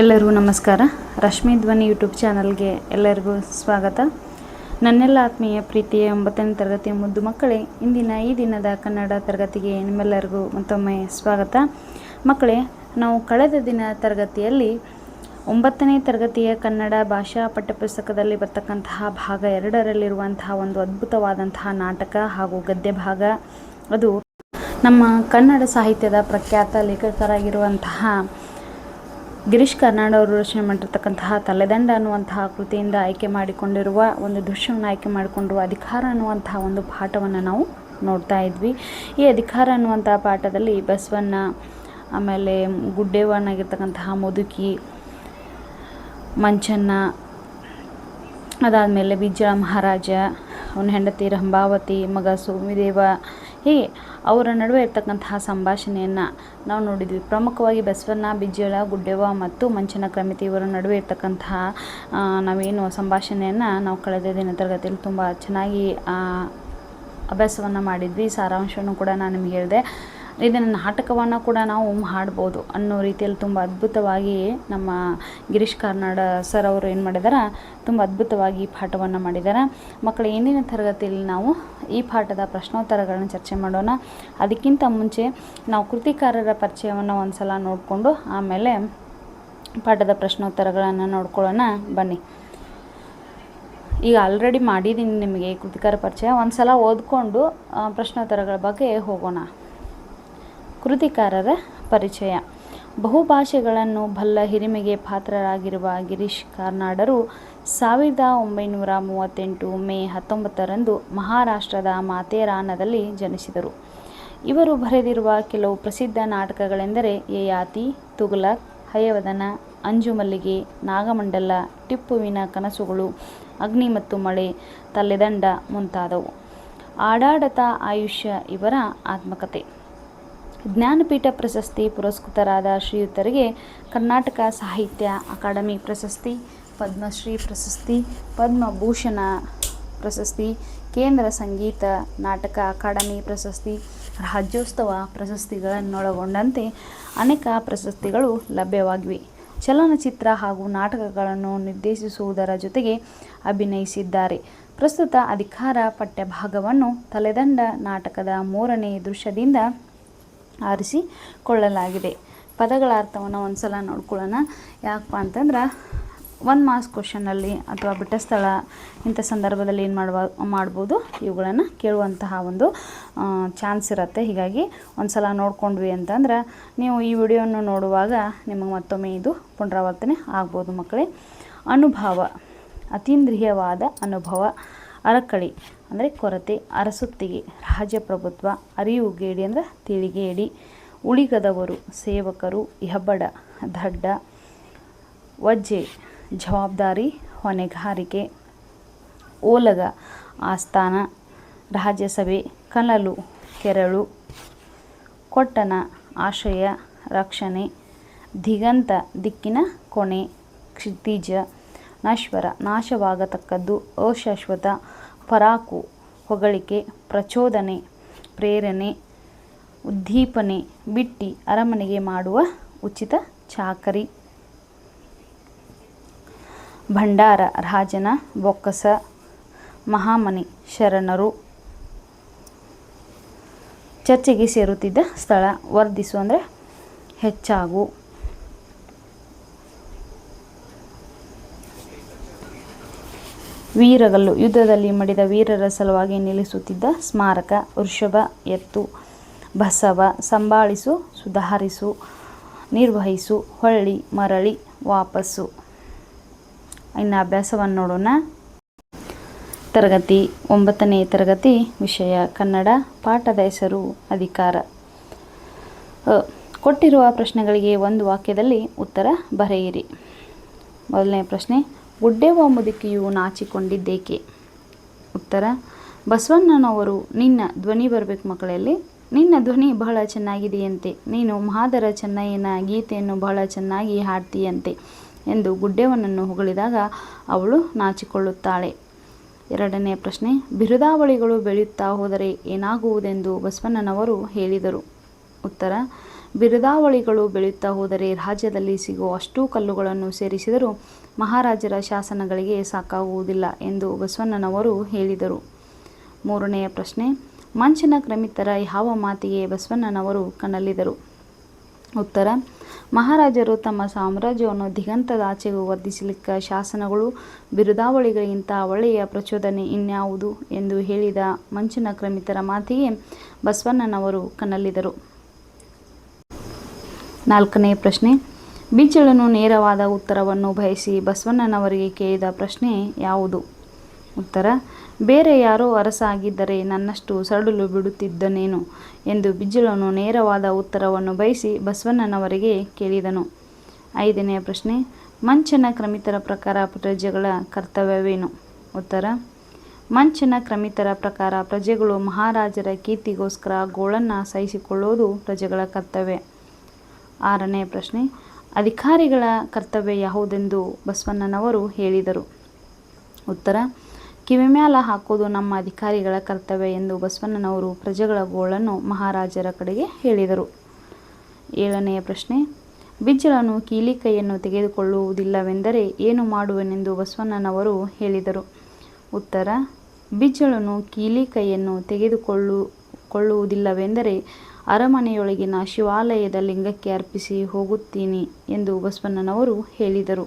ಎಲ್ಲರಿಗೂ ನಮಸ್ಕಾರ. ರಶ್ಮಿ ಧ್ವನಿ ಯೂಟ್ಯೂಬ್ ಚಾನಲ್ಗೆ ಎಲ್ಲರಿಗೂ ಸ್ವಾಗತ. ನನ್ನೆಲ್ಲ ಆತ್ಮೀಯ ಪ್ರೀತಿಯ 9ನೇ ತರಗತಿಯ ಮುದ್ದು ಮಕ್ಕಳೇ, ಇಂದಿನ ಈ ದಿನದ ಕನ್ನಡ ತರಗತಿಗೆ ನಿಮ್ಮೆಲ್ಲರಿಗೂ ಮತ್ತೊಮ್ಮೆ ಸ್ವಾಗತ. ಮಕ್ಕಳೇ, ನಾವು ಕಳೆದ ದಿನ ತರಗತಿಯಲ್ಲಿ 9ನೇ ತರಗತಿಯ ಕನ್ನಡ ಭಾಷಾ ಪಠ್ಯಪುಸ್ತಕದಲ್ಲಿ ಬರ್ತಕ್ಕಂತಹ ಭಾಗ 2ರಲ್ಲಿರುವಂತಹ ಒಂದು ಅದ್ಭುತವಾದಂತಹ ನಾಟಕ ಹಾಗೂ ಗದ್ಯ ಭಾಗ, ಅದು ನಮ್ಮ ಕನ್ನಡ ಸಾಹಿತ್ಯದ ಪ್ರಖ್ಯಾತ ಲೇಖಕರಾಗಿರುವಂತಹ ಗಿರೀಶ್ ಕಾರ್ನಾಡ್ ಅವರು ರಚನೆ ಮಾಡಿರ್ತಕ್ಕಂತಹ ತಲೆದಂಡ ಅನ್ನುವಂತಹ ಕೃತಿಯಿಂದ ಆಯ್ಕೆ ಮಾಡಿಕೊಂಡಿರುವ ಒಂದು ದೃಶ್ಯವನ್ನು ಆಯ್ಕೆ ಮಾಡಿಕೊಂಡಿರುವ ಅಧಿಕಾರ ಅನ್ನುವಂತಹ ಒಂದು ಪಾಠವನ್ನು ನಾವು ನೋಡ್ತಾ ಇದ್ವಿ. ಈ ಅಧಿಕಾರ ಅನ್ನುವಂತಹ ಪಾಠದಲ್ಲಿ ಬಸವಣ್ಣ, ಆಮೇಲೆ ಗುಡ್ಡೇವನಾಗಿರ್ತಕ್ಕಂತಹ ಮುದುಕಿ, ಮಂಚಣ್ಣ, ಅದಾದಮೇಲೆ ಬಿಜ್ಜಳ ಮಹಾರಾಜ, ಅವನ ಹೆಂಡತಿ ರಂಭಾವತಿ, ಮಗ ಸೋಮಿದೇವ, ಹೀಗೆ ಅವರ ನಡುವೆ ಇರ್ತಕ್ಕಂತಹ ಸಂಭಾಷಣೆಯನ್ನು ನಾವು ನೋಡಿದ್ವಿ. ಪ್ರಮುಖವಾಗಿ ಬಸವಣ್ಣ, ಬಿಜ್ಜಳ, ಗುಡ್ಡೇವ ಮತ್ತು ಮಂಚನ ಕ್ರಮಿತಿ ಇವರ ನಡುವೆ ಇರ್ತಕ್ಕಂತಹ ನಾವೇನು ಸಂಭಾಷಣೆಯನ್ನು ನಾವು ಕಳೆದ ದಿನ ತರಗತಿಯಲ್ಲಿ ತುಂಬ ಚೆನ್ನಾಗಿ ಅಭ್ಯಾಸವನ್ನು ಮಾಡಿದ್ವಿ. ಸಾರಾಂಶವನ್ನು ಕೂಡ ನಾನು ನಿಮಗೆ ಹೇಳಿದೆ. ಇದನ್ನು ನಾಟಕವನ್ನು ಕೂಡ ನಾವು ಹಾಡ್ಬೋದು ಅನ್ನೋ ರೀತಿಯಲ್ಲಿ ತುಂಬ ಅದ್ಭುತವಾಗಿ ನಮ್ಮ ಗಿರೀಶ್ ಕಾರ್ನಾಡ್ ಸರ್ ಅವರು ಏನು ಮಾಡಿದ್ದಾರೆ, ತುಂಬ ಅದ್ಭುತವಾಗಿ ಪಾಠವನ್ನು ಮಾಡಿದ್ದಾರೆ. ಮಕ್ಕಳ ಇಂದಿನ ತರಗತಿಯಲ್ಲಿ ನಾವು ಈ ಪಾಠದ ಪ್ರಶ್ನೋತ್ತರಗಳನ್ನು ಚರ್ಚೆ ಮಾಡೋಣ. ಅದಕ್ಕಿಂತ ಮುಂಚೆ ನಾವು ಕೃತಿಕಾರರ ಪರಿಚಯವನ್ನು ಒಂದು ಸಲ ನೋಡಿಕೊಂಡು ಆಮೇಲೆ ಪಾಠದ ಪ್ರಶ್ನೋತ್ತರಗಳನ್ನು ನೋಡ್ಕೊಳ್ಳೋಣ ಬನ್ನಿ. ಈಗ ಆಲ್ರೆಡಿ ಮಾಡಿದ್ದೀನಿ ನಿಮಗೆ ಕೃತಿಕಾರ ಪರಿಚಯ. ಒಂದು ಸಲ ಓದ್ಕೊಂಡು ಪ್ರಶ್ನೋತ್ತರಗಳ ಬಗ್ಗೆ ಹೋಗೋಣ. ಕೃತಿಕಾರರ ಪರಿಚಯ. ಬಹುಭಾಷೆಗಳನ್ನು ಬಲ್ಲ ಹಿರಿಮೆಗೆ ಪಾತ್ರರಾಗಿರುವ ಗಿರೀಶ್ ಕಾರ್ನಾಡರು 1938 ಮೇ 19ರಂದು ಮಹಾರಾಷ್ಟ್ರದ ಮಾಥೇರಾನದಲ್ಲಿ ಜನಿಸಿದರು. ಇವರು ಬರೆದಿರುವ ಕೆಲವು ಪ್ರಸಿದ್ಧ ನಾಟಕಗಳೆಂದರೆ ಯಯಾತಿ, ತುಘಲಕ್, ಹಯವದನ, ಅಂಜುಮಲ್ಲಿಗೆ, ನಾಗಮಂಡಲ, ಟಿಪ್ಪುವಿನ ಕನಸುಗಳು, ಅಗ್ನಿ ಮತ್ತು ಮಳೆ, ತಲೆದಂಡ ಮುಂತಾದವು. ಆಡಾಡತ ಆಯುಷ್ಯ ಇವರ ಆತ್ಮಕಥೆ. ಜ್ಞಾನಪೀಠ ಪ್ರಶಸ್ತಿ ಪುರಸ್ಕೃತರಾದ ಶ್ರೀಯುತರಿಗೆ ಕರ್ನಾಟಕ ಸಾಹಿತ್ಯ ಅಕಾಡೆಮಿ ಪ್ರಶಸ್ತಿ, ಪದ್ಮಶ್ರೀ ಪ್ರಶಸ್ತಿ, ಪದ್ಮಭೂಷಣ ಪ್ರಶಸ್ತಿ, ಕೇಂದ್ರ ಸಂಗೀತ ನಾಟಕ ಅಕಾಡೆಮಿ ಪ್ರಶಸ್ತಿ, ರಾಜ್ಯೋತ್ಸವ ಪ್ರಶಸ್ತಿಗಳನ್ನೊಳಗೊಂಡಂತೆ ಅನೇಕ ಪ್ರಶಸ್ತಿಗಳು ಲಭ್ಯವಾಗಿವೆ. ಚಲನಚಿತ್ರ ಹಾಗೂ ನಾಟಕಗಳನ್ನು ನಿರ್ದೇಶಿಸುವುದರ ಜೊತೆಗೆ ಅಭಿನಯಿಸಿದ್ದಾರೆ. ಪ್ರಸ್ತುತ ಅಧಿಕಾರ ಪಠ್ಯಭಾಗವನ್ನು ತಲೆದಂಡ ನಾಟಕದ 3ನೇ ದೃಶ್ಯದಿಂದ ಆರಿಸಿಕೊಳ್ಳಲಾಗಿದೆ. ಪದಗಳ ಅರ್ಥವನ್ನು ಒಂದು ಸಲ ನೋಡ್ಕೊಳ್ಳೋಣ. ಯಾಕಪ್ಪ ಅಂತಂದ್ರೆ 1 ಮಾರ್ಕ್ಸ್ ಕ್ವಶನಲ್ಲಿ ಅಥವಾ ಬಿಟ್ಟ ಸ್ಥಳ ಇಂಥ ಸಂದರ್ಭದಲ್ಲಿ ಏನು ಮಾಡ್ಬೋದು, ಇವುಗಳನ್ನು ಕೇಳುವಂತಹ ಒಂದು ಚಾನ್ಸ್ ಇರುತ್ತೆ. ಹೀಗಾಗಿ ಒಂದು ಸಲ ನೋಡ್ಕೊಂಡ್ವಿ ಅಂತಂದ್ರೆ ನೀವು ಈ ವಿಡಿಯೋವನ್ನು ನೋಡುವಾಗ ನಿಮಗೆ ಮತ್ತೊಮ್ಮೆ ಇದು ಪುನರಾವರ್ತನೆ ಆಗ್ಬೋದು. ಮಕ್ಕಳೇ, ಅನುಭವ. ಅತೀಂದ್ರಿಯವಾದ ಅನುಭವ. ಅರಕಳಿ ಅಂದರೆ ಕೊರತೆ, ಅರಸೊತ್ತಿಗೆ, ರಾಜಪ್ರಭುತ್ವ, ಅರಿವುಗೇಡಿ ಅಂದರೆ ತಿಳಿಗೇಡಿ, ಉಳಿಗದವರು, ಸೇವಕರು, ಹೆಬ್ಬಡ, ದಡ್ಡ, ವಜ್ಜೆ, ಜವಾಬ್ದಾರಿ, ಹೊಣೆಗಾರಿಕೆ, ಓಲಗ, ಆಸ್ಥಾನ, ರಾಜ್ಯಸಭೆ, ಕನಲು, ಕೆರಳು, ಕೊಟ್ಟನ, ಆಶ್ರಯ, ರಕ್ಷಣೆ, ದಿಗಂತ, ದಿಕ್ಕಿನ ಕೊನೆ, ಕ್ಷಿತಿಜ, ನಶ್ವರ, ನಾಶವಾಗತಕ್ಕದ್ದು, ಅಶಾಶ್ವತ, ಪರಾಕು, ಹೊಗಳಿಕೆ, ಪ್ರಚೋದನೆ, ಪ್ರೇರಣೆ, ಉದ್ದೀಪನೆ, ಬಿಟ್ಟಿ, ಅರಮನೆಗೆ ಮಾಡುವ ಉಚಿತ ಚಾಕರಿ, ಭಂಡಾರ, ರಾಜನ ಬೊಕ್ಕಸ, ಮಹಾಮನಿ, ಶರಣರು, ಚರ್ಚೆಗೆ ಸೇರುತ್ತಿದ್ದ ಸ್ಥಳ, ವರ್ಧಿಸು ಅಂದರೆ ಹೆಚ್ಚಾಗು, ವೀರಗಲ್ಲು, ಯುದ್ಧದಲ್ಲಿ ಮಡಿದ ವೀರರ ಸಲುವಾಗಿ ನಿಲ್ಲಿಸುತ್ತಿದ್ದ ಸ್ಮಾರಕ, ವೃಷಭ, ಎತ್ತು, ಬಸವ, ಸಂಭಾಳಿಸು, ಸುಧಾರಿಸು, ನಿರ್ವಹಿಸು, ಹೊಳ್ಳಿ, ಮರಳಿ, ವಾಪಸ್ಸು. ಇನ್ನು ಅಭ್ಯಾಸವನ್ನು ನೋಡೋಣ. ತರಗತಿ 9ನೇ ತರಗತಿ, ವಿಷಯ ಕನ್ನಡ, ಪಾಠದ ಹೆಸರು ಅಧಿಕಾರ. ಕೊಟ್ಟಿರುವ ಪ್ರಶ್ನೆಗಳಿಗೆ ಒಂದು ವಾಕ್ಯದಲ್ಲಿ ಉತ್ತರ ಬರೆಯಿರಿ. ಮೊದಲನೇ ಪ್ರಶ್ನೆ, ಗುಡ್ಡೇವ ಮುದುಕಿಯು ನಾಚಿಕೊಂಡಿದ್ದೇಕೆ? ಉತ್ತರ, ಬಸವಣ್ಣನವರು ನಿನ್ನ ಧ್ವನಿ ಬರಬೇಕು ಮಕ್ಕಳಲ್ಲಿ, ನಿನ್ನ ಧ್ವನಿ ಬಹಳ ಚೆನ್ನಾಗಿದೆಯಂತೆ, ನೀನು ಮಹಾದರ ಚೆನ್ನಯ್ಯನ ಗೀತೆಯನ್ನು ಬಹಳ ಚೆನ್ನಾಗಿ ಹಾಡ್ತೀಯಂತೆ ಎಂದು ಗುಡ್ಡೇವನನ್ನು ಹೊಗಳಿದಾಗ ಅವಳು ನಾಚಿಕೊಳ್ಳುತ್ತಾಳೆ. ಎರಡನೇ ಪ್ರಶ್ನೆ, ಬಿರುದಾವಳಿಗಳು ಬೆಳೆಯುತ್ತಾ ಹೋದರೆ ಏನಾಗುವುದೆಂದು ಬಸವಣ್ಣನವರು ಹೇಳಿದರು? ಉತ್ತರ, ಬಿರುದಾವಳಿಗಳು ಬೆಳೆಯುತ್ತಾ ಹೋದರೆ ರಾಜ್ಯದಲ್ಲಿ ಸಿಗುವ ಅಷ್ಟೂ ಕಲ್ಲುಗಳನ್ನು ಸೇರಿಸಿದರೂ ಮಹಾರಾಜರ ಶಾಸನಗಳಿಗೆ ಸಾಕಾಗುವುದಿಲ್ಲ ಎಂದು ಬಸವಣ್ಣನವರು ಹೇಳಿದರು. ಮೂರನೆಯ ಪ್ರಶ್ನೆ, ಮಂಚಿನ ಕ್ರಮಿತರ ಯಾವ ಮಾತಿಗೆ ಬಸವಣ್ಣನವರು ಕನ್ನಲಿದರು? ಉತ್ತರ, ಮಹಾರಾಜರು ತಮ್ಮ ಸಾಮ್ರಾಜ್ಯವನ್ನು ದಿಗಂತದಾಚೆಗೂ ವರ್ಧಿಸಲಿಕ್ಕ ಶಾಸನಗಳು ಬಿರುದಾವಳಿಗಳಿಗಿಂತ ಒಳ್ಳೆಯ ಪ್ರಚೋದನೆ ಇನ್ಯಾವುದು ಎಂದು ಹೇಳಿದ ಮಂಚಿನ ಕ್ರಮಿತರ ಮಾತಿಗೆ ಬಸವಣ್ಣನವರು ಕನ್ನಲಿದರು. ನಾಲ್ಕನೇ ಪ್ರಶ್ನೆ, ಬಿಜ್ಜಳನು ನೇರವಾದ ಉತ್ತರವನ್ನು ಬಯಸಿ ಬಸವಣ್ಣನವರಿಗೆ ಕೇಳಿದ ಪ್ರಶ್ನೆ ಯಾವುದು? ಉತ್ತರ, ಬೇರೆ ಯಾರೋ ಅರಸ ಆಗಿದ್ದರೆ ನನ್ನಷ್ಟು ಸಡಲು ಬಿಡುತ್ತಿದ್ದನೇನು ಎಂದು ಬಿಜ್ಜಳನು ನೇರವಾದ ಉತ್ತರವನ್ನು ಬಯಸಿ ಬಸವಣ್ಣನವರಿಗೆ ಕೇಳಿದನು. ಐದನೆಯ ಪ್ರಶ್ನೆ, ಮಂಚನ ಕ್ರಮಿತರ ಪ್ರಕಾರ ಪ್ರಜೆಗಳ ಕರ್ತವ್ಯವೇನು? ಉತ್ತರ, ಮಂಚನ ಕ್ರಮಿತರ ಪ್ರಕಾರ ಪ್ರಜೆಗಳು ಮಹಾರಾಜರ ಕೀರ್ತಿಗೋಸ್ಕರ ಗೋಳನ್ನು ಸಹಿಸಿಕೊಳ್ಳುವುದು ಪ್ರಜೆಗಳ ಕರ್ತವ್ಯ. ಆರನೇ ಪ್ರಶ್ನೆ, ಅಧಿಕಾರಿಗಳ ಕರ್ತವ್ಯ ಯಾವುದೆಂದು ಬಸವಣ್ಣನವರು ಹೇಳಿದರು? ಉತ್ತರ, ಕಿವಿಮ್ಯಾಲ ಹಾಕುವುದು ನಮ್ಮ ಅಧಿಕಾರಿಗಳ ಕರ್ತವ್ಯ ಎಂದು ಬಸವಣ್ಣನವರು ಪ್ರಜೆಗಳ ಗೋಳನ್ನು ಮಹಾರಾಜರ ಕಡೆಗೆ ಹೇಳಿದರು. ಏಳನೆಯ ಪ್ರಶ್ನೆ, ಬಿಜ್ಜಳನು ಕೀಲಿಕೈಯನ್ನು ತೆಗೆದುಕೊಳ್ಳುವುದಿಲ್ಲವೆಂದರೆ ಏನು ಮಾಡುವನೆಂದು ಬಸವಣ್ಣನವರು ಹೇಳಿದರು? ಉತ್ತರ, ಬಿಜ್ಜಳನು ಕೀಲಿಕೈಯನ್ನು ತೆಗೆದುಕೊಳ್ಳುವುದಿಲ್ಲವೆಂದರೆ ಅರಮನೆಯೊಳಗಿನ ಶಿವಾಲಯದ ಲಿಂಗಕ್ಕೆ ಅರ್ಪಿಸಿ ಹೋಗುತ್ತೀನಿ ಎಂದು ಬಸವಣ್ಣನವರು ಹೇಳಿದರು.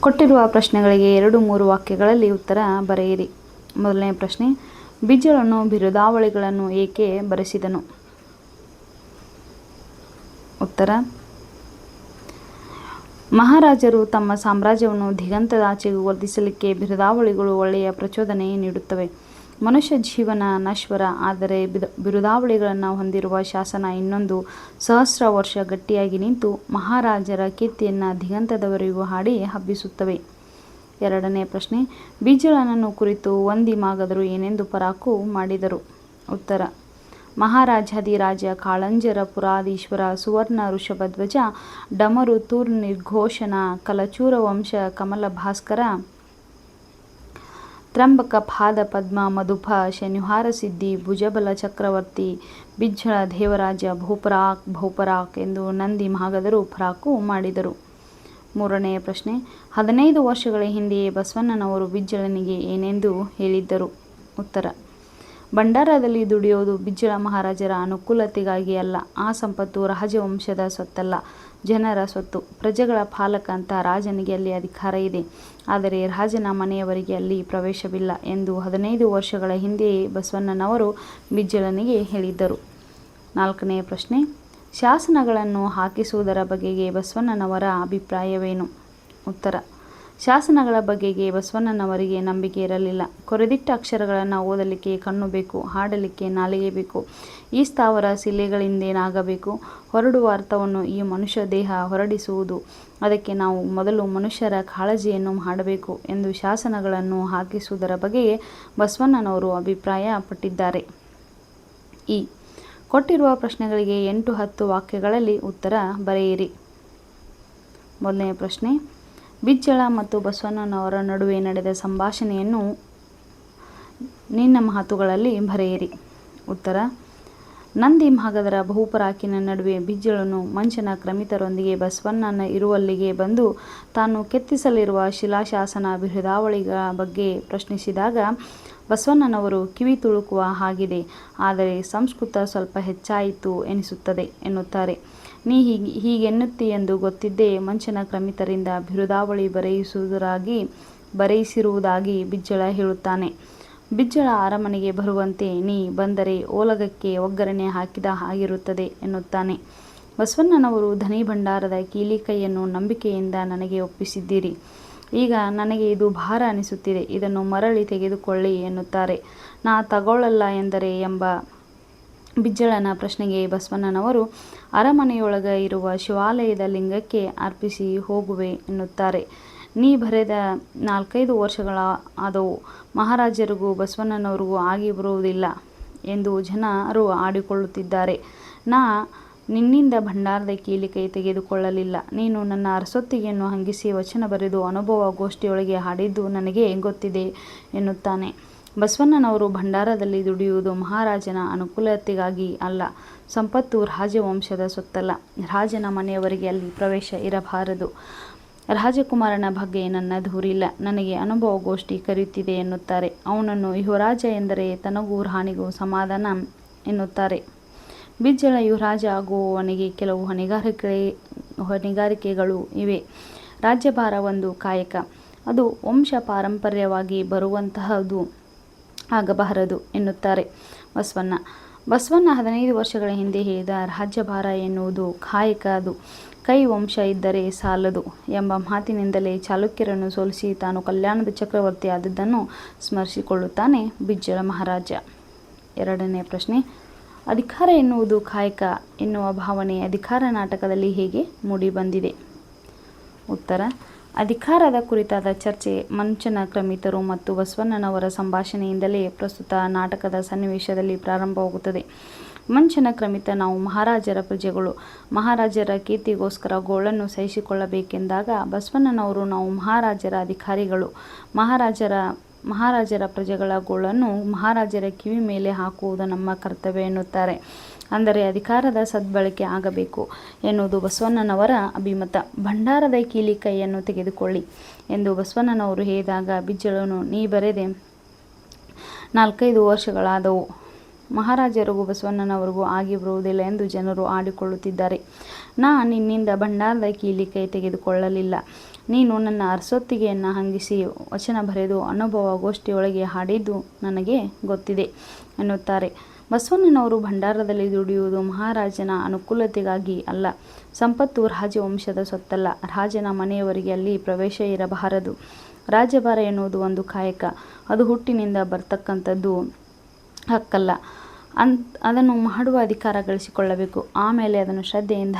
ಕೊಟ್ಟಿರುವ ಪ್ರಶ್ನೆಗಳಿಗೆ 2-3 ವಾಕ್ಯಗಳಲ್ಲಿ ಉತ್ತರ ಬರೆಯಿರಿ. ಮೊದಲನೇ ಪ್ರಶ್ನೆ, ಬಿಜ್ಜಳನು ಬಿರುದಾವಳಿಗಳನ್ನು ಏಕೆ ಬರೆಸಿದನು? ಉತ್ತರ, ಮಹಾರಾಜರು ತಮ್ಮ ಸಾಮ್ರಾಜ್ಯವನ್ನು ದಿಗಂತದಾಚೆಗೂ ವರ್ಧಿಸಲಿಕ್ಕೆ ಬಿರುದಾವಳಿಗಳು ಒಳ್ಳೆಯ ಪ್ರಚೋದನೆ ನೀಡುತ್ತವೆ. ಮನುಷ್ಯ ಜೀವನ ನಶ್ವರ, ಆದರೆ ಬಿರುದಾವಳಿಗಳನ್ನು ಹೊಂದಿರುವ ಶಾಸನ ಇನ್ನೊಂದು ಸಹಸ್ರ ವರ್ಷ ಗಟ್ಟಿಯಾಗಿ ನಿಂತು ಮಹಾರಾಜರ ಕೀರ್ತಿಯನ್ನು ದಿಗಂತದವರೆಗೂ ಹಾಡಿ ಹಬ್ಬಿಸುತ್ತವೆ. ಎರಡನೇ ಪ್ರಶ್ನೆ, ಬಿಜ್ಜಳನನ್ನು ಕುರಿತು ವಂದಿ ಮಾಗಧರು ಏನೆಂದು ಪರಾಕು ಮಾಡಿದರು? ಉತ್ತರ, ಮಹಾರಾಜಾಧಿರಾಜ ಕಾಳಂಜರ ಪುರಾಧೀಶ್ವರ ಸುವರ್ಣ ಋಷಭಧ್ವಜ ಡಮರು ತೂರ್ ನಿರ್ಘೋಷಣ ಕಲಚೂರ ವಂಶ ಕಮಲ ಭಾಸ್ಕರ ತ್ರಂಬಕ ಪಾದ ಪದ್ಮ ಮಧುಪ ಶನಿಹಾರ ಸಿದ್ಧಿ ಭುಜಬಲ ಚಕ್ರವರ್ತಿ ಬಿಜ್ಜಳ ದೇವರಾಜ ಭೂಪರಾಕ್ ಎಂದು ನಂದಿ ಮಾಗಧರು ಪರಾಕು ಮಾಡಿದರು. ಮೂರನೆಯ ಪ್ರಶ್ನೆ, 15 ವರ್ಷಗಳ ಹಿಂದೆಯೇ ಬಸವಣ್ಣನವರು ಬಿಜ್ಜಳನಿಗೆ ಏನೆಂದು ಹೇಳಿದ್ದರು? ಉತ್ತರ, ಭಂಡಾರದಲ್ಲಿ ದುಡಿಯೋದು ಬಿಜ್ಜಳ ಮಹಾರಾಜರ ಅನುಕೂಲತೆಗಾಗಿ ಅಲ್ಲ. ಆ ಸಂಪತ್ತು ರಾಜವಂಶದ ಸ್ವತ್ತಲ್ಲ, ಜನರ ಸ್ವತ್ತು. ಪ್ರಜೆಗಳ ಪಾಲಕ ಅಂತ ರಾಜನಿಗೆ ಅಲ್ಲಿ ಅಧಿಕಾರ ಇದೆ, ಆದರೆ ರಾಜನ ಮನೆಯವರಿಗೆ ಅಲ್ಲಿ ಪ್ರವೇಶವಿಲ್ಲ ಎಂದು 15 ವರ್ಷಗಳ ಹಿಂದೆಯೇ ಬಸವಣ್ಣನವರು ಬಿಜ್ಜಳನಿಗೆ ಹೇಳಿದ್ದರು. ನಾಲ್ಕನೆಯ ಪ್ರಶ್ನೆ, ಶಾಸನಗಳನ್ನು ಹಾಕಿಸುವುದರ ಬಗೆಗೆ ಬಸವಣ್ಣನವರ ಅಭಿಪ್ರಾಯವೇನು? ಉತ್ತರ, ಶಾಸನಗಳ ಬಗೆಗೆ ಬಸವಣ್ಣನವರಿಗೆ ನಂಬಿಕೆ ಇರಲಿಲ್ಲ. ಕೊರೆದಿಟ್ಟ ಅಕ್ಷರಗಳನ್ನು ಓದಲಿಕ್ಕೆ ಕಣ್ಣು ಬೇಕು, ಹಾಡಲಿಕ್ಕೆ ನಾಲಿಗೆ ಬೇಕು. ಈ ಸ್ಥಾವರ ಶಿಲೆಗಳಿಂದೇನಾಗಬೇಕು? ಹೊರಡುವ ಅರ್ಥವನ್ನು ಈ ಮನುಷ್ಯ ದೇಹ ಹೊರಡಿಸುವುದು. ಅದಕ್ಕೆ ನಾವು ಮೊದಲು ಮನುಷ್ಯರ ಕಾಳಜಿಯನ್ನು ಮಾಡಬೇಕು ಎಂದು ಶಾಸನಗಳನ್ನು ಹಾಕಿಸುವುದರ ಬಗೆಗೆ ಬಸವಣ್ಣನವರು ಅಭಿಪ್ರಾಯ ಪಟ್ಟಿದ್ದಾರೆ. ಕೊಟ್ಟಿರುವ ಪ್ರಶ್ನೆಗಳಿಗೆ 8-10 ವಾಕ್ಯಗಳಲ್ಲಿ ಉತ್ತರ ಬರೆಯಿರಿ. ಮೊದಲನೆಯ ಪ್ರಶ್ನೆ, ಬಿಜ್ಜಳ ಮತ್ತು ಬಸವಣ್ಣನವರ ನಡುವೆ ನಡೆದ ಸಂಭಾಷಣೆಯನ್ನು ನಿನ್ನ ಮಾತುಗಳಲ್ಲಿ ಬರೆಯಿರಿ. ಉತ್ತರ, ನಂದಿ ಮಾಗಧರ ಬಹುಪರಾಕಿನ ನಡುವೆ ಬಿಜ್ಜಳನು ಮಂಚನ ಕ್ರಮಿತರೊಂದಿಗೆ ಬಸವಣ್ಣನ ಇರುವಲ್ಲಿಗೆ ಬಂದು ತಾನು ಕೆತ್ತಿಸಲಿರುವ ಶಿಲಾಶಾಸನ ಬಿರುದಾವಳಿಗಳ ಬಗ್ಗೆ ಪ್ರಶ್ನಿಸಿದಾಗ ಬಸವಣ್ಣನವರು ಕಿವಿ ತುಳುಕುವ ಹಾಗಿದೆ, ಆದರೆ ಸಂಸ್ಕೃತ ಸ್ವಲ್ಪ ಹೆಚ್ಚಾಯಿತು ಎನಿಸುತ್ತದೆ ಎನ್ನುತ್ತಾರೆ. ನೀ ಹೀಗೆನ್ನುತ್ತೀಯೆಂದು ಗೊತ್ತಿದ್ದೇ ಮಂಚನ ಕ್ರಮಿತರಿಂದ ಬಿರುದಾವಳಿ ಬರೆಯಿಸಿರುವುದಾಗಿ ಬಿಜ್ಜಳ ಹೇಳುತ್ತಾನೆ. ಬಿಜ್ಜಳ ಅರಮನೆಗೆ ಬರುವಂತೆ ನೀ ಬಂದರೆ ಓಲಗಕ್ಕೆ ಒಗ್ಗರಣೆ ಹಾಕಿದ ಹಾಗಿರುತ್ತದೆ ಎನ್ನುತ್ತಾನೆ. ಬಸವಣ್ಣನವರು ಧನಿ ಭಂಡಾರದ ಕೀಲಿಕೈಯನ್ನು ನಂಬಿಕೆಯಿಂದ ನನಗೆ ಒಪ್ಪಿಸಿದ್ದೀರಿ. ಈಗ ನನಗೆ ಇದು ಭಾರ ಅನಿಸುತ್ತಿದೆ, ಇದನ್ನು ಮರಳಿ ತೆಗೆದುಕೊಳ್ಳಿ ಎನ್ನುತ್ತಾರೆ. ನಾ ತಗೊಳ್ಳಲ್ಲ ಎಂದರೆ ಎಂಬ ಬಿಜ್ಜಳನ ಪ್ರಶ್ನೆಗೆ ಬಸವಣ್ಣನವರು ಅರಮನೆಯೊಳಗ ಇರುವ ಶಿವಾಲಯದ ಲಿಂಗಕ್ಕೆ ಅರ್ಪಿಸಿ ಹೋಗುವೆ ಎನ್ನುತ್ತಾರೆ. ನೀ ಬರೆದ 4-5 ವರ್ಷಗಳಾದವು, ಮಹಾರಾಜರಿಗೂ ಬಸವಣ್ಣನವರಿಗೂ ಆಗಿ ಬರುವುದಿಲ್ಲ ಎಂದು ಜನರು ಆಡಿಕೊಳ್ಳುತ್ತಿದ್ದಾರೆ. ನಾ ನಿನ್ನಿಂದ ಭಂಡಾರದ ಕೀಲಿಕೈ ತೆಗೆದುಕೊಳ್ಳಲಿಲ್ಲ. ನೀನು ನನ್ನ ಅರಸೊತ್ತಿಗೆಯನ್ನು ಹಂಗಿಸಿ ವಚನ ಬರೆದು ಅನುಭವ ಗೋಷ್ಠಿಯೊಳಗೆ ಹಾಡಿದ್ದು ನನಗೆ ಗೊತ್ತಿದೆ ಎನ್ನುತ್ತಾನೆ. ಬಸವಣ್ಣನವರು ಭಂಡಾರದಲ್ಲಿ ದುಡಿಯುವುದು ಮಹಾರಾಜನ ಅನುಕೂಲತೆಗಾಗಿ ಅಲ್ಲ. ಸಂಪತ್ತು ರಾಜವಂಶದ ಸೊತ್ತಲ್ಲ. ರಾಜನ ಮನೆಯವರಿಗೆ ಅಲ್ಲಿ ಪ್ರವೇಶ ಇರಬಾರದು. ರಾಜಕುಮಾರನ ಬಗ್ಗೆ ನನ್ನ ದೂರಿಲ್ಲ. ನನಗೆ ಅನುಭವಗೋಷ್ಠಿ ಕರೆಯುತ್ತಿದೆ ಎನ್ನುತ್ತಾರೆ. ಅವನನ್ನು ಯುವರಾಜ ಎಂದರೆ ತನಗೂ ರಾಣಿಗೂ ಸಮಾಧಾನ ಎನ್ನುತ್ತಾರೆ. ಬಿಜ್ಜಳ ಯುವರಾಜ ಆಗುವವನಿಗೆ ಕೆಲವು ಹೊಣೆಗಾರಿಕೆಗಳು ಇವೆ. ರಾಜ್ಯಭಾರ ಒಂದು ಕಾಯಕ. ಅದು ವಂಶ ಪಾರಂಪರ್ಯವಾಗಿ ಬರುವಂತಹದ್ದು ಆಗಬಾರದು ಎನ್ನುತ್ತಾರೆ ಬಸವಣ್ಣ. 15 ವರ್ಷಗಳ ಹಿಂದೆ ಹೇಳಿದ ರಾಜ್ಯಭಾರ ಎನ್ನುವುದು ಕಾಯಕ, ಅದು ಕೈ ವಂಶ ಇದ್ದರೆ ಸಾಲದು ಎಂಬ ಮಾತಿನಿಂದಲೇ ಚಾಲುಕ್ಯರನ್ನು ಸೋಲಿಸಿ ತಾನು ಕಲ್ಯಾಣದ ಚಕ್ರವರ್ತಿ ಆದದ್ದನ್ನು ಸ್ಮರಿಸಿಕೊಳ್ಳುತ್ತಾನೆ ಬಿಜ್ಜಳ ಮಹಾರಾಜ. 2ನೇ ಪ್ರಶ್ನೆ, ಅಧಿಕಾರ ಎನ್ನುವುದು ಕಾಯಕ ಎನ್ನುವ ಭಾವನೆ ಅಧಿಕಾರ ನಾಟಕದಲ್ಲಿ ಹೇಗೆ ಮೂಡಿಬಂದಿದೆ? ಉತ್ತರ, ಅಧಿಕಾರದ ಕುರಿತಾದ ಚರ್ಚೆ ಮಂಚನ ಕ್ರಮಿತರು ಮತ್ತು ಬಸವಣ್ಣನವರ ಸಂಭಾಷಣೆಯಿಂದಲೇ ಪ್ರಸ್ತುತ ನಾಟಕದ ಸನ್ನಿವೇಶದಲ್ಲಿ ಪ್ರಾರಂಭವಾಗುತ್ತದೆ. ಮಂಚನ ಕ್ರಮಿತ, ನಾವು ಮಹಾರಾಜರ ಪ್ರಜೆಗಳು, ಮಹಾರಾಜರ ಕೀರ್ತಿಗೋಸ್ಕರ ಗೋಳನ್ನು ಸಹಿಸಿಕೊಳ್ಳಬೇಕೆಂದಾಗ ಬಸವಣ್ಣನವರು ನಾವು ಮಹಾರಾಜರ ಅಧಿಕಾರಿಗಳು, ಮಹಾರಾಜರ ಪ್ರಜೆಗಳ ಗೋಳನ್ನು ಮಹಾರಾಜರ ಕಿವಿ ಮೇಲೆ ಹಾಕುವುದು ನಮ್ಮ ಕರ್ತವ್ಯ ಎನ್ನುತ್ತಾರೆ. ಅಂದರೆ ಅಧಿಕಾರದ ಸದ್ಬಳಕೆ ಆಗಬೇಕು ಎನ್ನುವುದು ಬಸವಣ್ಣನವರ ಅಭಿಮತ. ಭಂಡಾರದ ಕೀಲಿಕೈಯನ್ನು ತೆಗೆದುಕೊಳ್ಳಿ ಎಂದು ಬಸವಣ್ಣನವರು ಹೇಳಿದಾಗ ಬಿಜ್ಜಳನು, ನೀ ಬರೆದೆ 4-5 ವರ್ಷಗಳಾದವು, ಮಹಾರಾಜರಿಗೂ ಬಸವಣ್ಣನವರಿಗೂ ಆಗಿ ಬರುವುದಿಲ್ಲ ಎಂದು ಜನರು ಆಡಿಕೊಳ್ಳುತ್ತಿದ್ದಾರೆ. ನಾ ನಿನ್ನಿಂದ ಭಂಡಾರದ ಕೀಲಿಕೈ ತೆಗೆದುಕೊಳ್ಳಲಿಲ್ಲ. ನೀನು ನನ್ನ ಅರಸೊತ್ತಿಗೆಯನ್ನು ಹಂಗಿಸಿ ವಚನ ಬರೆದು ಅನುಭವ ಗೋಷ್ಠಿಯೊಳಗೆ ಹಾಡಿದ್ದು ನನಗೆ ಗೊತ್ತಿದೆ ಎನ್ನುತ್ತಾರೆ. ಬಸವಣ್ಣನವರು ಭಂಡಾರದಲ್ಲಿ ದುಡಿಯುವುದು ಮಹಾರಾಜನ ಅನುಕೂಲತೆಗಾಗಿ ಅಲ್ಲ. ಸಂಪತ್ತು ರಾಜವಂಶದ ಸೊತ್ತಲ್ಲ. ರಾಜನ ಮನೆಯವರಿಗೆ ಅಲ್ಲಿ ಪ್ರವೇಶ ಇರಬಾರದು. ರಾಜ್ಯಭಾರ ಎನ್ನುವುದು ಒಂದು ಕಾಯಕ. ಅದು ಹುಟ್ಟಿನಿಂದ ಬರ್ತಕ್ಕಂಥದ್ದು ಹಕ್ಕಲ್ಲ. ಅದನ್ನು ಮಾಡುವ ಅಧಿಕಾರ ಗಳಿಸಿಕೊಳ್ಳಬೇಕು. ಆಮೇಲೆ ಅದನ್ನು ಶ್ರದ್ಧೆಯಿಂದ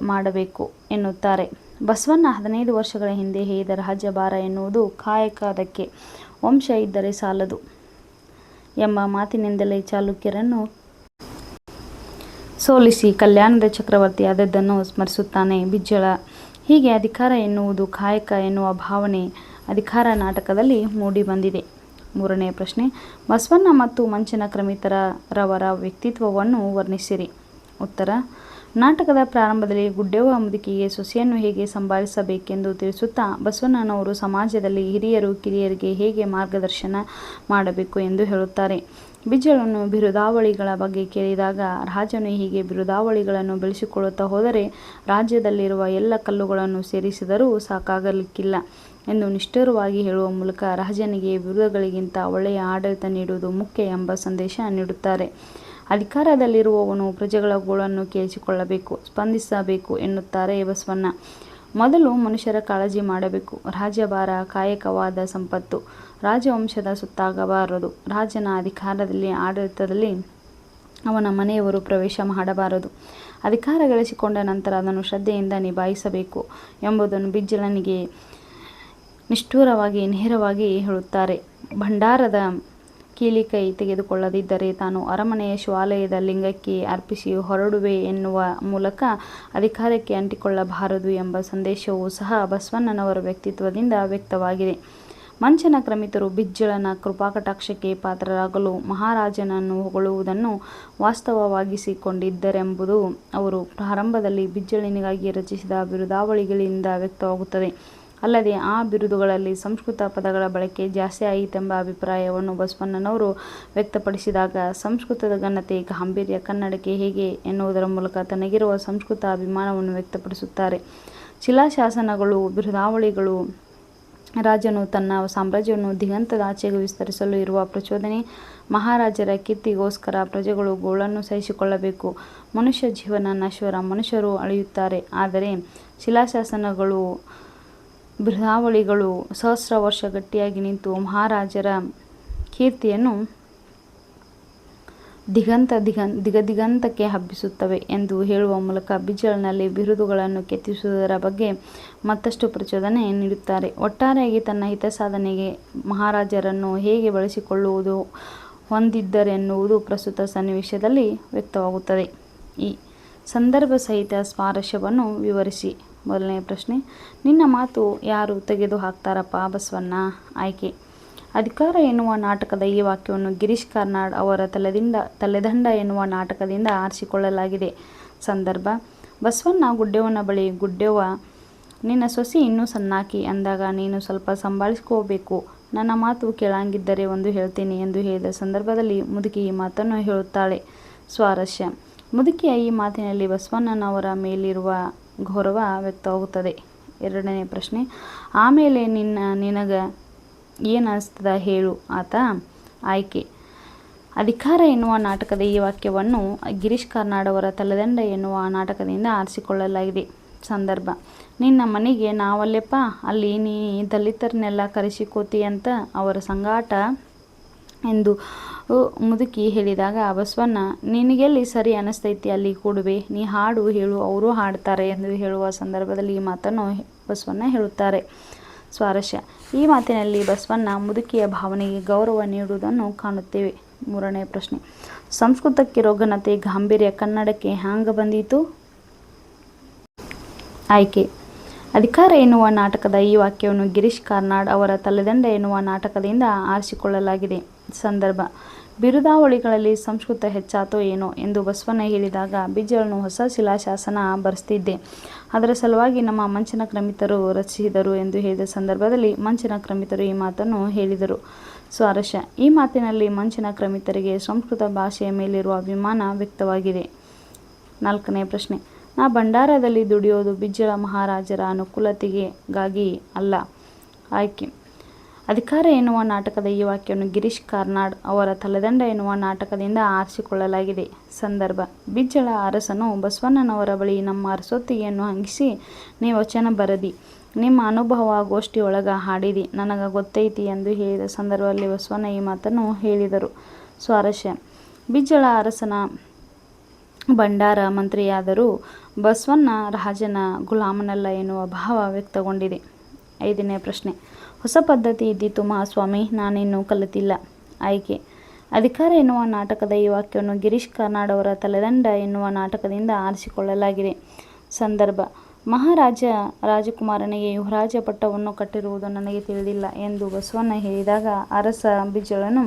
ಮಾಡಬೇಕು ಎನ್ನುತ್ತಾರೆ. ಬಸವಣ್ಣ 15 ವರ್ಷಗಳ ಹಿಂದೆ ಹೇಳಿದ ರಾಜ್ಯಭಾರ ಎನ್ನುವುದು ಕಾಯಕ, ಅದಕ್ಕೆ ವಂಶ ಇದ್ದರೆ ಸಾಲದು ಎಂಬ ಮಾತಿನಿಂದಲೇ ಚಾಲುಕ್ಯರನ್ನು ಸೋಲಿಸಿ ಕಲ್ಯಾಣದ ಚಕ್ರವರ್ತಿ ಆದದ್ದನ್ನು ಸ್ಮರಿಸುತ್ತಾನೆ ಬಿಜ್ಜಳ. ಹೀಗೆ ಅಧಿಕಾರ ಎನ್ನುವುದು ಕಾಯಕ ಎನ್ನುವ ಭಾವನೆ ಅಧಿಕಾರ ನಾಟಕದಲ್ಲಿ ಮೂಡಿಬಂದಿದೆ. 3ನೇ ಪ್ರಶ್ನೆ, ಬಸವಣ್ಣ ಮತ್ತು ಮಂಚನ ಕ್ರಮಿತರವರ ವ್ಯಕ್ತಿತ್ವವನ್ನು ವರ್ಣಿಸಿರಿ. ಉತ್ತರ, ನಾಟಕದ ಪ್ರಾರಂಭದಲ್ಲಿ ಗುಡ್ಡೆವ್ವ ಮುದುಕಿಗೆ ಸೊಸೆಯನ್ನು ಹೇಗೆ ಸಂಭಾಳಿಸಬೇಕೆಂದು ತಿಳಿಸುತ್ತಾ ಬಸವಣ್ಣನವರು ಸಮಾಜದಲ್ಲಿ ಹಿರಿಯರು ಕಿರಿಯರಿಗೆ ಹೇಗೆ ಮಾರ್ಗದರ್ಶನ ಮಾಡಬೇಕು ಎಂದು ಹೇಳುತ್ತಾರೆ. ಬಿಜ್ಜಳನು ಬಿರುದಾವಳಿಗಳ ಬಗ್ಗೆ ಕೇಳಿದಾಗ, ರಾಜನು ಹೀಗೆ ಬಿರುದಾವಳಿಗಳನ್ನು ಬೆಳೆಸಿಕೊಳ್ಳುತ್ತಾ ಹೋದರೆ ರಾಜ್ಯದಲ್ಲಿರುವ ಎಲ್ಲ ಕಲ್ಲುಗಳನ್ನು ಸೇರಿಸಿದರೂ ಸಾಕಾಗಲಿಕ್ಕಿಲ್ಲ ಎಂದು ನಿಷ್ಠುರವಾಗಿ ಹೇಳುವ ಮೂಲಕ ರಾಜನಿಗೆ ಬಿರುದುಗಳಿಗಿಂತ ಒಳ್ಳೆಯ ಆಡಳಿತ ನೀಡುವುದು ಮುಖ್ಯ ಎಂಬ ಸಂದೇಶ ನೀಡುತ್ತಾರೆ. ಅಧಿಕಾರದಲ್ಲಿರುವವನು ಪ್ರಜೆಗಳ ಗೋಳನ್ನು ಕೇಳಿಸಿಕೊಳ್ಳಬೇಕು, ಸ್ಪಂದಿಸಬೇಕು ಎನ್ನುತ್ತಾರೆ ಬಸವಣ್ಣ. ಮೊದಲು ಮನುಷ್ಯರ ಕಾಳಜಿ ಮಾಡಬೇಕು. ರಾಜ್ಯಭಾರ ಕಾಯಕವಾದ ಸಂಪತ್ತು ರಾಜವಂಶದ ಸೊತ್ತಾಗಬಾರದು. ರಾಜನ ಅಧಿಕಾರದಲ್ಲಿ ಆಡಳಿತದಲ್ಲಿ ಅವನ ಮನೆಯವರು ಪ್ರವೇಶ ಮಾಡಬಾರದು. ಅಧಿಕಾರ ಗಳಿಸಿಕೊಂಡ ನಂತರ ಅದನ್ನು ಶ್ರದ್ಧೆಯಿಂದ ನಿಭಾಯಿಸಬೇಕು ಎಂಬುದನ್ನು ಬಿಜ್ಜಳನಿಗೆ ನಿಷ್ಠುರವಾಗಿ ನೇರವಾಗಿ ಹೇಳುತ್ತಾರೆ. ಭಂಡಾರದ ಕೀಲಿಕೈ ತೆಗೆದುಕೊಳ್ಳದಿದ್ದರೆ ತಾನು ಅರಮನೆಯ ಶಿವಾಲಯದ ಲಿಂಗಕ್ಕೆ ಅರ್ಪಿಸಿ ಹೊರಡುವೆ ಎನ್ನುವ ಮೂಲಕ ಅಧಿಕಾರಕ್ಕೆ ಅಂಟಿಕೊಳ್ಳಬಾರದು ಎಂಬ ಸಂದೇಶವೂ ಸಹ ಬಸವಣ್ಣನವರ ವ್ಯಕ್ತಿತ್ವದಿಂದ ವ್ಯಕ್ತವಾಗಿದೆ. ಮಂಚನ ಕ್ರಮಿತರು ಬಿಜ್ಜಳನ ಕೃಪಾಕಟಾಕ್ಷಕ್ಕೆ ಪಾತ್ರರಾಗಲು ಮಹಾರಾಜನನ್ನು ಹೊಗಳುವುದನ್ನು ವಾಸ್ತವವಾಗಿಸಿಕೊಂಡಿದ್ದರೆಂಬುದು ಅವರು ಪ್ರಾರಂಭದಲ್ಲಿ ಬಿಜ್ಜಳನಿಗಾಗಿ ರಚಿಸಿದ ಬಿರುದಾವಳಿಗಳಿಂದ ವ್ಯಕ್ತವಾಗುತ್ತದೆ. ಅಲ್ಲದೆ ಆ ಬಿರುದುಗಳಲ್ಲಿ ಸಂಸ್ಕೃತ ಪದಗಳ ಬಳಕೆ ಜಾಸ್ತಿ ಆಯಿತೆಂಬ ಅಭಿಪ್ರಾಯವನ್ನು ಬಸವಣ್ಣನವರು ವ್ಯಕ್ತಪಡಿಸಿದಾಗ ಸಂಸ್ಕೃತದ ಘನತೆ, ಗಾಂಭೀರ್ಯ ಕನ್ನಡಕ್ಕೆ ಹೇಗೆ ಎನ್ನುವುದರ ಮೂಲಕ ತನಗಿರುವ ಸಂಸ್ಕೃತ ಅಭಿಮಾನವನ್ನು ವ್ಯಕ್ತಪಡಿಸುತ್ತಾರೆ. ಶಿಲಾಶಾಸನಗಳು, ಬಿರುದಾವಳಿಗಳು, ರಾಜನು ತನ್ನ ಸಾಮ್ರಾಜ್ಯವನ್ನು ದಿಗಂತದಾಚೆಗೆ ವಿಸ್ತರಿಸಲು ಇರುವ ಪ್ರಚೋದನೆ, ಮಹಾರಾಜರ ಕೀರ್ತಿಗೋಸ್ಕರ ಪ್ರಜೆಗಳು ಗೋಳನ್ನು ಸಹಿಸಿಕೊಳ್ಳಬೇಕು. ಮನುಷ್ಯ ಜೀವನ ನಶ್ವರ, ಮನುಷ್ಯರು ಅಳಿಯುತ್ತಾರೆ. ಆದರೆ ಶಿಲಾಶಾಸನಗಳು, ಬಿರುದಾವಳಿಗಳು ಸಹಸ್ರ ವರ್ಷ ಗಟ್ಟಿಯಾಗಿ ನಿಂತು ಮಹಾರಾಜರ ಕೀರ್ತಿಯನ್ನು ದಿಗದಿಗಂತಕ್ಕೆ ಹಬ್ಬಿಸುತ್ತವೆ ಎಂದು ಹೇಳುವ ಮೂಲಕ ಬಿಜ್ಜಳನಲ್ಲಿ ಬಿರುದುಗಳನ್ನು ಕೆತ್ತಿಸುವುದರ ಬಗ್ಗೆ ಮತ್ತಷ್ಟು ಪ್ರಚೋದನೆ ನೀಡುತ್ತಾರೆ. ಒಟ್ಟಾರೆಯಾಗಿ ತನ್ನ ಹಿತಸಾಧನೆಗೆ ಮಹಾರಾಜರನ್ನು ಹೇಗೆ ಬಳಸಿಕೊಳ್ಳುವುದು ಹೊಂದಿದ್ದರೆನ್ನುವುದು ಪ್ರಸ್ತುತ ಸನ್ನಿವೇಶದಲ್ಲಿ ವ್ಯಕ್ತವಾಗುತ್ತದೆ. ಈ ಸಂದರ್ಭ ಸಹಿತ ಸ್ವಾರಸ್ಯವನ್ನು ವಿವರಿಸಿ. 1ನೇ ಪ್ರಶ್ನೆ, ನಿನ್ನ ಮಾತು ಯಾರು ತೆಗೆದು ಹಾಕ್ತಾರಪ್ಪ ಬಸವಣ್ಣ? ಆಯ್ಕೆ: ಅಧಿಕಾರ ಎನ್ನುವ ನಾಟಕದ ಈ ವಾಕ್ಯವನ್ನು ಗಿರೀಶ್ ಕಾರ್ನಾಡ್ ಅವರ ತಲೆದಂಡ ಎನ್ನುವ ನಾಟಕದಿಂದ ಆರಿಸಿಕೊಳ್ಳಲಾಗಿದೆ. ಸಂದರ್ಭ: ಬಸವಣ್ಣ ಗುಡ್ಡೆವ್ವನ ಬಳಿ, ಗುಡ್ಡೆವ್ವ, ನಿನ್ನ ಸೊಸಿ ಇನ್ನೂ ಸಣ್ಣಾಕಿ ಅಂದಾಗ ನೀನು ಸ್ವಲ್ಪ ಸಂಭಾಳಿಸ್ಕೋಬೇಕು, ನನ್ನ ಮಾತು ಕೇಳಂಗಿದ್ದರೆ ಒಂದು ಹೇಳ್ತೀನಿ ಎಂದು ಹೇಳಿದ ಸಂದರ್ಭದಲ್ಲಿ ಮುದುಕಿ ಈ ಮಾತನ್ನು ಹೇಳುತ್ತಾಳೆ. ಸ್ವಾರಸ್ಯ: ಮುದುಕಿಯ ಈ ಮಾತಿನಲ್ಲಿ ಬಸವಣ್ಣನವರ ಮೇಲಿರುವ ಗೌರವ ವ್ಯಕ್ತವಾಗುತ್ತದೆ. ಎರಡನೇ ಪ್ರಶ್ನೆ: ಆಮೇಲೆ ನಿನಗ ಏನು ಅನಿಸ್ತದ ಹೇಳು ಆತ. ಆಯ್ಕೆ: ಅಧಿಕಾರ ಎನ್ನುವ ನಾಟಕದ ಈ ವಾಕ್ಯವನ್ನು ಗಿರೀಶ್ ಕಾರ್ನಾಡ್ ಅವರ ತಲೆದಂಡ ಎನ್ನುವ ನಾಟಕದಿಂದ ಆರಿಸಿಕೊಳ್ಳಲಾಗಿದೆ. ಸಂದರ್ಭ: ನಿನ್ನ ಮನೆಗೆ ನಾವಲ್ಲೆಪ್ಪ, ಅಲ್ಲಿ ನೀ ದಲಿತರನ್ನೆಲ್ಲ ಕರೆಸಿಕೋತಿ ಅಂತ ಅವರ ಸಂಗಾಟ ಎಂದು ಮುದುಕಿ ಹೇಳಿದಾಗ ಬಸವಣ್ಣ, ನಿನಗೆಲ್ಲಿ ಸರಿ ಅನಿಸ್ತೈತಿ ಅಲ್ಲಿ ಕೂಡುವೆ, ನೀ ಹಾಡು ಹೇಳು ಅವರು ಹಾಡ್ತಾರೆ ಎಂದು ಹೇಳುವ ಸಂದರ್ಭದಲ್ಲಿ ಈ ಮಾತನ್ನು ಬಸವಣ್ಣ ಹೇಳುತ್ತಾರೆ. ಸ್ವಾರಸ್ಯ: ಈ ಮಾತಿನಲ್ಲಿ ಬಸವಣ್ಣ ಮುದುಕಿಯ ಭಾವನೆಗೆ ಗೌರವ ನೀಡುವುದನ್ನು ಕಾಣುತ್ತೇವೆ. ಮೂರನೇ ಪ್ರಶ್ನೆ: ಸಂಸ್ಕೃತಕ್ಕಿರೋ ಘನತೆ, ಗಾಂಭೀರ್ಯ ಕನ್ನಡಕ್ಕೆ ಹ್ಯಾಂಗ ಬಂದೀತು? ಆಯ್ಕೆ: ಅಧಿಕಾರ ಎನ್ನುವ ನಾಟಕದ ಈ ವಾಕ್ಯವನ್ನು ಗಿರೀಶ್ ಕಾರ್ನಾಡ್ ಅವರ ತಲೆದಂಡ ಎನ್ನುವ ನಾಟಕದಿಂದ ಆರಿಸಿಕೊಳ್ಳಲಾಗಿದೆ. ಸಂದರ್ಭ: ಬಿರುದಾವಳಿಗಳಲ್ಲಿ ಸಂಸ್ಕೃತ ಹೆಚ್ಚಾತೋ ಏನೋ ಎಂದು ಬಸವಣ್ಣ ಹೇಳಿದಾಗ ಬಿಜ್ಜಳನು ಹೊಸ ಶಿಲಾಶಾಸನ ಬರೆಸ್ತಿದ್ದೆ, ಅದರ ಸಲುವಾಗಿ ನಮ್ಮ ಮಂಚನ ಕ್ರಮಿತರು ರಚಿಸಿದರು ಎಂದು ಹೇಳಿದ ಸಂದರ್ಭದಲ್ಲಿ ಮಂಚನ ಕ್ರಮಿತರು ಈ ಮಾತನ್ನು ಹೇಳಿದರು. ಸ್ವಾರಸ್ಯ: ಈ ಮಾತಿನಲ್ಲಿ ಮಂಚನ ಕ್ರಮಿತರಿಗೆ ಸಂಸ್ಕೃತ ಭಾಷೆಯ ಮೇಲಿರುವ ಅಭಿಮಾನ ವ್ಯಕ್ತವಾಗಿದೆ. ನಾಲ್ಕನೇ ಪ್ರಶ್ನೆ: ನಾ ಭಂಡಾರದಲ್ಲಿ ದುಡಿಯೋದು ಬಿಜ್ಜಳ ಮಹಾರಾಜರ ಅನುಕೂಲತೆಗಾಗಿ ಅಲ್ಲ. ಆಯ್ಕೆ: ಅಧಿಕಾರ ಎನ್ನುವ ನಾಟಕದ ಈ ವಾಕ್ಯವನ್ನು ಗಿರೀಶ್ ಕಾರ್ನಾಡ್ ಅವರ ತಲೆದಂಡ ಎನ್ನುವ ನಾಟಕದಿಂದ ಆರಿಸಿಕೊಳ್ಳಲಾಗಿದೆ. ಸಂದರ್ಭ: ಬಿಜ್ಜಳ ಅರಸನು ಬಸವಣ್ಣನವರ ಬಳಿ ನಮ್ಮ ಅರಸೊತ್ತಿಗೆಯನ್ನು ಹಂಗಿಸಿ ನೀ ವಚನ ಬರದಿ, ನಿಮ್ಮ ಅನುಭವ ಗೋಷ್ಠಿಯೊಳಗ ಹಾಡಿದಿ, ನನಗ ಗೊತ್ತೈತಿ ಎಂದು ಹೇಳಿದ ಸಂದರ್ಭದಲ್ಲಿ ಬಸವಣ್ಣ ಈ ಮಾತನ್ನು ಹೇಳಿದರು. ಸ್ವಾರಸ್ಯ: ಬಿಜ್ಜಳ ಅರಸನ ಭಂಡಾರ ಮಂತ್ರಿಯಾದರೂ ಬಸವಣ್ಣ ರಾಜನ ಗುಲಾಮನಲ್ಲ ಎನ್ನುವ ಭಾವ ವ್ಯಕ್ತಗೊಂಡಿದೆ. ಐದನೇ ಪ್ರಶ್ನೆ: ಹೊಸ ಪದ್ಧತಿ ಇದ್ದೀತು ಮಹಾಸ್ವಾಮಿ, ನಾನಿನ್ನೂ ಕಲಿತಿಲ್ಲ. ಆಯ್ಕೆ: ಅಧಿಕಾರ ಎನ್ನುವ ನಾಟಕದ ಈ ವಾಕ್ಯವನ್ನು ಗಿರೀಶ್ ಕಾರ್ನಾಡ್ ಅವರ ತಲೆದಂಡ ಎನ್ನುವ ನಾಟಕದಿಂದ ಆರಿಸಿಕೊಳ್ಳಲಾಗಿದೆ. ಸಂದರ್ಭ: ಮಹಾರಾಜ ರಾಜಕುಮಾರನಿಗೆ ಯುವರಾಜ ಪಟ್ಟವನ್ನು ಕಟ್ಟಿರುವುದು ನನಗೆ ತಿಳಿದಿಲ್ಲ ಎಂದು ಬಸವಣ್ಣ ಹೇಳಿದಾಗ ಅರಸ ಬಿಜ್ಜಳನು,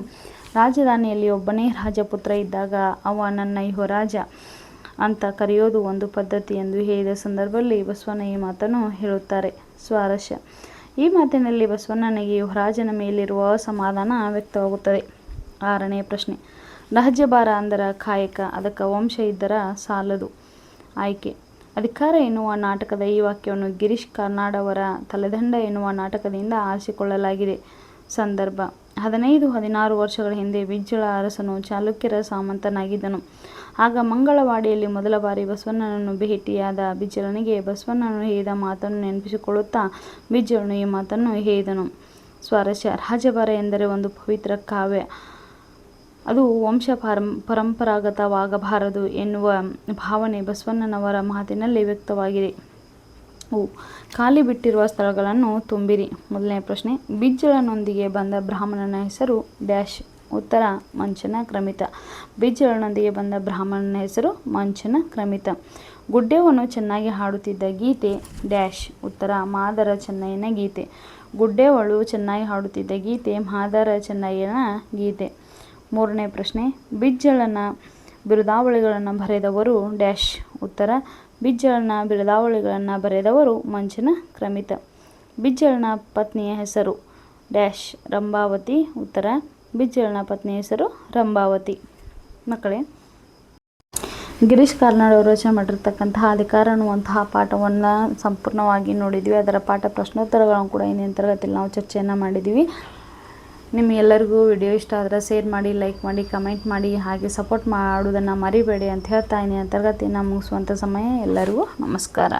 ರಾಜಧಾನಿಯಲ್ಲಿ ಒಬ್ಬನೇ ರಾಜಪುತ್ರ ಇದ್ದಾಗ ಅವ ನನ್ನ ಯುವರಾಜ ಅಂತ ಕರೆಯೋದು ಒಂದು ಪದ್ಧತಿ ಎಂದು ಹೇಳಿದ ಸಂದರ್ಭದಲ್ಲಿ ಬಸವಣ್ಣ ಈ ಮಾತನ್ನು ಹೇಳುತ್ತಾರೆ. ಸ್ವಾರಸ್ಯ: ಈ ಮಾತಿನಲ್ಲಿ ಬಸವಣ್ಣನಿಗೆ ಯುವರಾಜನ ಮೇಲಿರುವ ಅಸಮಾಧಾನ ವ್ಯಕ್ತವಾಗುತ್ತದೆ. ಆರನೇ ಪ್ರಶ್ನೆ: ರಾಜ್ಯಭಾರ ಅಂದರ ಕಾಯಕ, ಅದಕ್ಕೆ ವಂಶ ಇದ್ದರ ಸಾಲದು. ಆಯ್ಕೆ: ಅಧಿಕಾರ ಎನ್ನುವ ನಾಟಕದ ಈ ವಾಕ್ಯವನ್ನು ಗಿರೀಶ್ ಕಾರ್ನಾಡ್ ಅವರ ತಲೆದಂಡ ಎನ್ನುವ ನಾಟಕದಿಂದ ಆರಿಸಿಕೊಳ್ಳಲಾಗಿದೆ. ಸಂದರ್ಭ: 15-16 ವರ್ಷಗಳ ಹಿಂದೆ ಬಿಜ್ಜಳ ಅರಸನು ಚಾಲುಕ್ಯರ ಸಾಮಂತನಾಗಿದ್ದನು. ಆಗ ಮಂಗಳವಾಡಿಯಲ್ಲಿ ಮೊದಲ ಬಾರಿ ಬಸವಣ್ಣನನ್ನು ಭೇಟಿಯಾದ ಬಿಜ್ಜಳನಿಗೆ ಬಸವಣ್ಣನು ಹೇಳಿದ ಮಾತನ್ನು ನೆನಪಿಸಿಕೊಳ್ಳುತ್ತಾ ಬಿಜ್ಜಳನು ಈ ಮಾತನ್ನು ಹೇಳಿದನು. ಸ್ವಾರಸ್ಯ: ರಾಜ್ಯಭಾರ ಎಂದರೆ ಒಂದು ಪವಿತ್ರ ಕಾವ್ಯ, ಅದು ವಂಶ ಪರಂಪರಾಗತವಾಗಬಾರದು ಎನ್ನುವ ಭಾವನೆ ಬಸವಣ್ಣನವರ ಮಾತಿನಲ್ಲಿ ವ್ಯಕ್ತವಾಗಿದೆ. ಖಾಲಿ ಬಿಟ್ಟಿರುವ ಸ್ಥಳಗಳನ್ನು ತುಂಬಿರಿ. ಮೊದಲನೇ ಪ್ರಶ್ನೆ: ಬಿಜ್ಜಳನೊಂದಿಗೆ ಬಂದ ಬ್ರಾಹ್ಮಣನ ಹೆಸರು ಡ್ಯಾಶ್. ಉತ್ತರ: ಮಂಚನ ಕ್ರಮಿತ. ಬಿಜ್ಜಳನೊಂದಿಗೆ ಬಂದ ಬ್ರಾಹ್ಮಣನ ಹೆಸರು ಮಂಚನ ಕ್ರಮಿತ. ಗುಡ್ಡೆವ್ವನು ಚೆನ್ನಾಗಿ ಹಾಡುತ್ತಿದ್ದ ಗೀತೆ ಡ್ಯಾಶ್. ಉತ್ತರ: ಮಾದಾರ ಚೆನ್ನಯ್ಯನ ಗೀತೆ. ಗುಡ್ಡೆವ್ವಳು ಚೆನ್ನಾಗಿ ಹಾಡುತ್ತಿದ್ದ ಗೀತೆ ಮಾದಾರ ಚೆನ್ನಯ್ಯನ ಗೀತೆ. ಮೂರನೇ ಪ್ರಶ್ನೆ: ಬಿಜ್ಜಳನ ಬಿರುದಾವಳಿಗಳನ್ನು ಬರೆದವರು ಡ್ಯಾಶ್. ಉತ್ತರ: ಬಿಜ್ಜಳನ ಬಿರುದಾವಳಿಗಳನ್ನು ಬರೆದವರು ಮಂಚನ ಕ್ರಮಿತ. ಬಿಜ್ಜಳನ ಪತ್ನಿಯ ಹೆಸರು ಡ್ಯಾಶ್ ರಂಭಾವತಿ. ಉತ್ತರ: ಬಿಜ್ಜಳನ ಪತ್ನಿಯ ಹೆಸರು ರಂಭಾವತಿ. ಮಕ್ಕಳೇ, ಗಿರೀಶ್ ಕಾರ್ನಾಡ್ ಅವರು ರಚನೆ ಮಾಡಿರ್ತಕ್ಕಂತಹ ಅಧಿಕಾರ ಅನ್ನುವಂತಹ ಪಾಠವನ್ನು ಸಂಪೂರ್ಣವಾಗಿ ನೋಡಿದ್ವಿ. ಅದರ ಪಾಠ ಪ್ರಶ್ನೋತ್ತರಗಳನ್ನು ಕೂಡ ಇಂದಿನ ತರಗತಿಯಲ್ಲಿ ನಾವು ಚರ್ಚೆಯನ್ನು ಮಾಡಿದ್ದೀವಿ. ನಿಮಗೆಲ್ಲರಿಗೂ ವಿಡಿಯೋ ಇಷ್ಟ ಆದರೆ ಶೇರ್ ಮಾಡಿ, ಲೈಕ್ ಮಾಡಿ, ಕಮೆಂಟ್ ಮಾಡಿ, ಹಾಗೆ ಸಪೋರ್ಟ್ ಮಾಡೋದನ್ನು ಮರಿಬೇಡಿ ಅಂತ ಹೇಳ್ತಾ ಇಂದಿನ ತರಗತಿಯನ್ನು ಮುಗಿಸುವಂಥ ಸಮಯ. ಎಲ್ಲರಿಗೂ ನಮಸ್ಕಾರ.